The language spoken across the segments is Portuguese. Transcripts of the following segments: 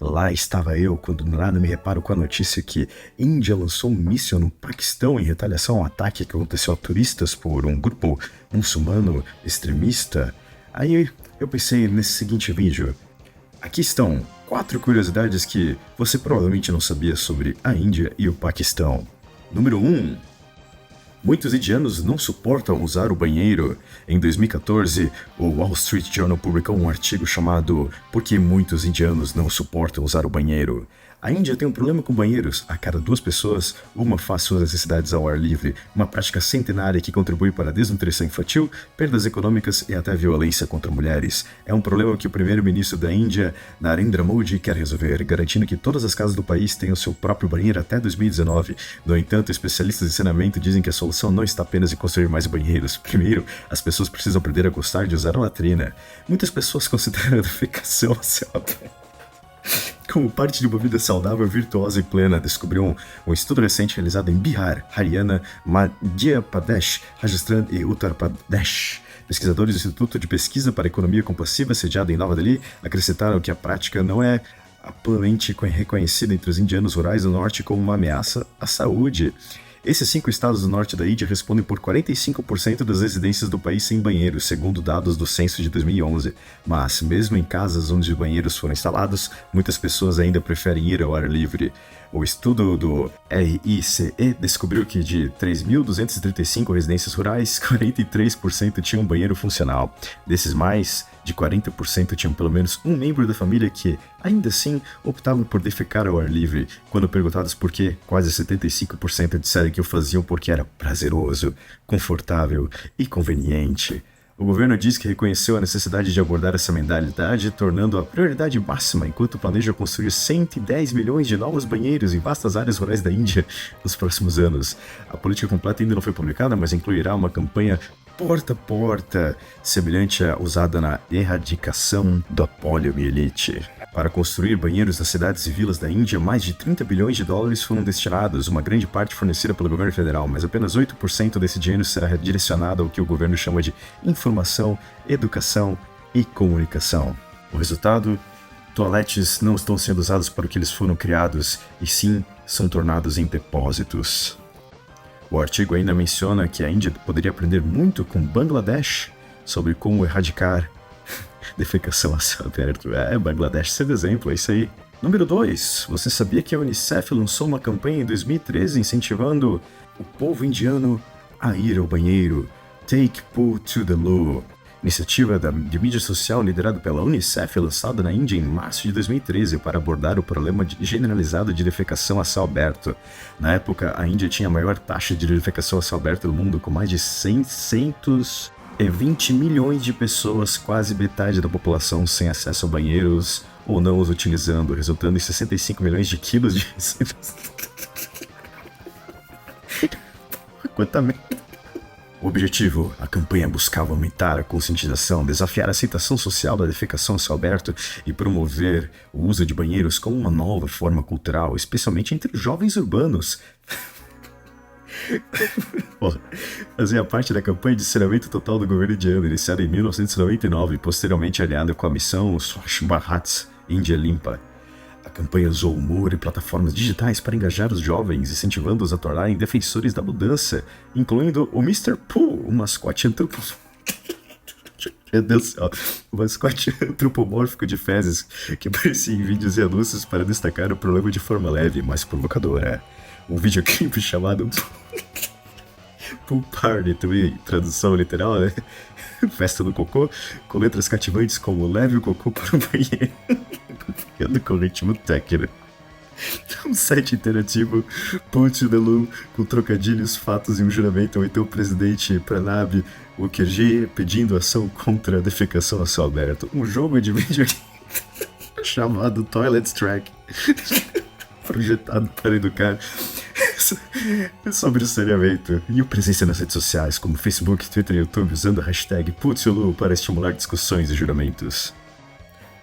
Lá estava eu quando do nada me reparo com a notícia que Índia lançou um míssil no Paquistão em retaliação ao ataque que aconteceu a turistas por um grupo muçulmano extremista. Aí eu pensei nesse seguinte vídeo. Aqui estão 4 curiosidades que você provavelmente não sabia sobre a Índia e o Paquistão. Número 1. Muitos indianos não suportam usar o banheiro. Em 2014, o Wall Street Journal publicou um artigo chamado Por que muitos indianos não suportam usar o banheiro? A Índia tem um problema com banheiros. A cada 2 pessoas, uma faz suas necessidades ao ar livre, uma prática centenária que contribui para a desnutrição infantil, perdas econômicas e até violência contra mulheres. É um problema que o primeiro-ministro da Índia, Narendra Modi, quer resolver, garantindo que todas as casas do país tenham seu próprio banheiro até 2019. No entanto, especialistas de saneamento dizem que a solução não está apenas em construir mais banheiros. Primeiro, as pessoas precisam aprender a gostar de usar a latrina. Muitas pessoas consideram a defecação como parte de uma vida saudável, virtuosa e plena, descobriu um estudo recente realizado em Bihar, Haryana, Madhya Pradesh, Rajasthan e Uttar Pradesh. Pesquisadores do Instituto de Pesquisa para a Economia Compassiva, sediado em Nova Delhi, acrescentaram que a prática não é amplamente reconhecida entre os indianos rurais do norte como uma ameaça à saúde. Esses 5 estados do norte da Índia respondem por 45% das residências do país sem banheiro, segundo dados do censo de 2011. Mas, mesmo em casas onde banheiros foram instalados, muitas pessoas ainda preferem ir ao ar livre. O estudo do RICE descobriu que de 3.235 residências rurais, 43% tinham banheiro funcional. Desses mais, de 40% tinham pelo menos um membro da família que, ainda assim, optavam por defecar ao ar livre. Quando perguntados por quê, quase 75% disseram que o faziam porque era prazeroso, confortável e conveniente. O governo diz que reconheceu a necessidade de abordar essa mentalidade, tornando-a prioridade máxima enquanto planeja construir 110 milhões de novos banheiros em vastas áreas rurais da Índia nos próximos anos. A política completa ainda não foi publicada, mas incluirá uma campanha porta a porta, semelhante à usada na erradicação da poliomielite. Para construir banheiros nas cidades e vilas da Índia, mais de 30 bilhões de dólares foram destinados, uma grande parte fornecida pelo governo federal, mas apenas 8% desse dinheiro será direcionado ao que o governo chama de informação, educação e comunicação. O resultado? Toaletes não estão sendo usados para o que eles foram criados, e sim são tornados em depósitos. O artigo ainda menciona que a Índia poderia aprender muito com Bangladesh sobre como erradicar defecação a céu aberto. Bangladesh serve exemplo, é isso aí. Número 2. Você sabia que a Unicef lançou uma campanha em 2013 incentivando o povo indiano a ir ao banheiro? Take Poo to the Loo. Iniciativa de mídia social liderada pela Unicef, lançada na Índia em março de 2013 para abordar o problema generalizado de defecação a céu aberto. Na época, a Índia tinha a maior taxa de defecação a céu aberto do mundo, com mais de 620 milhões de pessoas, quase metade da população sem acesso a banheiros ou não os utilizando, resultando em 65 milhões de quilos de resíduos. Quanta merda. O objetivo, a campanha buscava aumentar a conscientização, desafiar a aceitação social da defecação a céu aberto e promover o uso de banheiros como uma nova forma cultural, especialmente entre os jovens urbanos. Fazia parte da campanha de saneamento total do governo indiano, iniciada em 1999 e posteriormente aliada com a missão Swachh Bharat Índia Limpa. A campanha usou humor e plataformas digitais para engajar os jovens, incentivando-os a tornarem defensores da mudança, incluindo o Mr. Pooh, um mascote antropomórfico. Meu Deus do céu, um mascote antropomórfico de fezes que aparecia em vídeos e anúncios para destacar o problema de forma leve, mas provocadora. Um videoclipe chamado Pool Party, também tradução literal, né? Festa do cocô, com letras cativantes como leve o cocô para o banheiro. Com ritmo técnico. Um site interativo, Poo to the Loo, com trocadilhos, fatos e um juramento ao então presidente Pranab Mukherjee pedindo ação contra a defecação a céu aberto. Um jogo de vídeo chamado Toilet Track, projetado para educar sobre o saneamento e o presença nas redes sociais como Facebook, Twitter e YouTube usando a hashtag Poo to the Loo para estimular discussões e juramentos.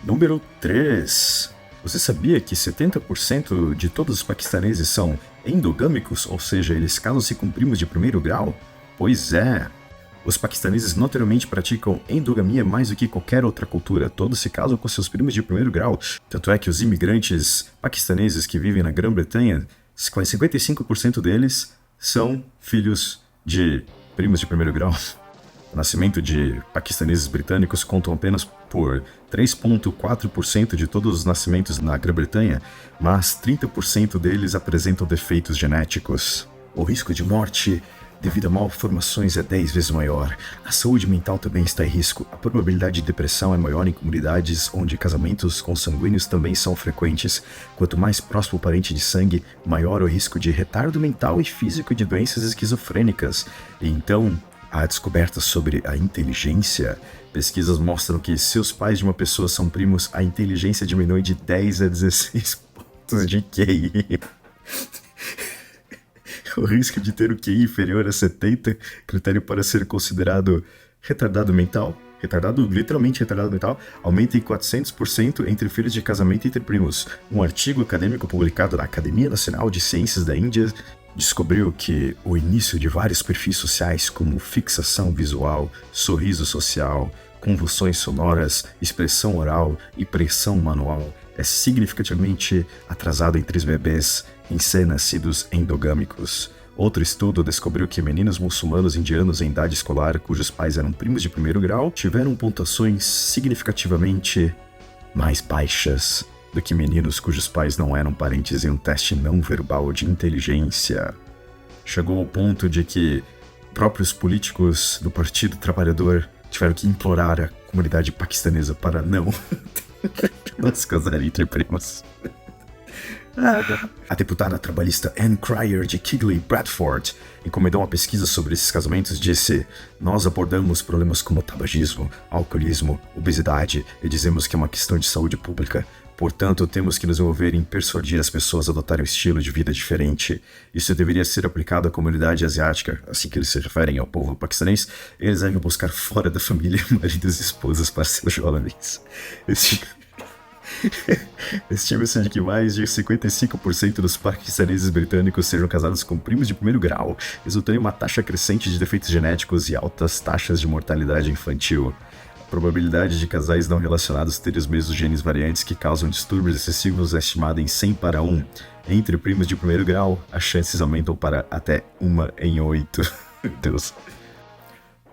Número 3. Você sabia que 70% de todos os paquistaneses são endogâmicos, ou seja, eles casam-se com primos de primeiro grau? Pois é. Os paquistaneses notoriamente praticam endogamia mais do que qualquer outra cultura. Todos se casam com seus primos de primeiro grau. Tanto é que os imigrantes paquistaneses que vivem na Grã-Bretanha, 55% deles são filhos de primos de primeiro grau. O nascimento de paquistaneses britânicos contam apenas por 3,4% de todos os nascimentos na Grã-Bretanha, mas 30% deles apresentam defeitos genéticos. O risco de morte devido a malformações é 10 vezes maior. A saúde mental também está em risco. A probabilidade de depressão é maior em comunidades onde casamentos consanguíneos também são frequentes. Quanto mais próximo o parente de sangue, maior o risco de retardo mental e físico de doenças esquizofrênicas. E então, há descobertas sobre a inteligência. Pesquisas mostram que se os pais de uma pessoa são primos, a inteligência diminui de 10 a 16 pontos de QI. O risco de ter o QI inferior a 70, critério para ser considerado literalmente retardado mental, aumenta em 400% entre filhos de casamento entre primos. Um artigo acadêmico publicado na Academia Nacional de Ciências da Índia descobriu que o início de vários perfis sociais, como fixação visual, sorriso social, convulsões sonoras, expressão oral e pressão manual, é significativamente atrasado entre os bebês recém-nascidos endogâmicos. Outro estudo descobriu que meninos muçulmanos indianos em idade escolar, cujos pais eram primos de primeiro grau, tiveram pontuações significativamente mais baixas do que meninos cujos pais não eram parentes em um teste não verbal de inteligência. Chegou ao ponto de que próprios políticos do Partido Trabalhador tiveram que implorar a comunidade paquistanesa para não se casarem entre primos. A deputada trabalhista Anne Cryer de Keighley Bradford encomendou uma pesquisa sobre esses casamentos e disse: "Nós abordamos problemas como tabagismo, alcoolismo, obesidade e dizemos que é uma questão de saúde pública. Portanto, temos que nos envolver em persuadir as pessoas a adotarem um estilo de vida diferente. Isso deveria ser aplicado à comunidade asiática, assim que eles se referem ao povo paquistanês. Eles devem buscar fora da família maridos e esposas para seus jovens." Estima-se de que mais de 55% dos paquistaneses britânicos sejam casados com primos de primeiro grau, resultando em uma taxa crescente de defeitos genéticos e altas taxas de mortalidade infantil. A probabilidade de casais não relacionados terem os mesmos genes variantes que causam distúrbios excessivos é estimada em 100 para 1. Entre primos de primeiro grau, as chances aumentam para até 1 em 8. Meu Deus.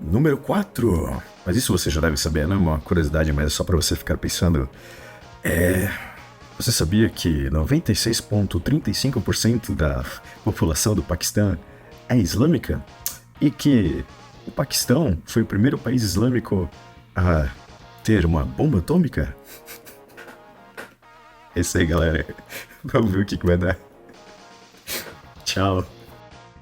Número 4. Mas isso você já deve saber, não é uma curiosidade, mas é só para você ficar pensando. Você sabia que 96,35% da população do Paquistão é islâmica? E que o Paquistão foi o primeiro país islâmico a ter uma bomba atômica? É isso aí, galera. Vamos ver o que vai dar. Tchau.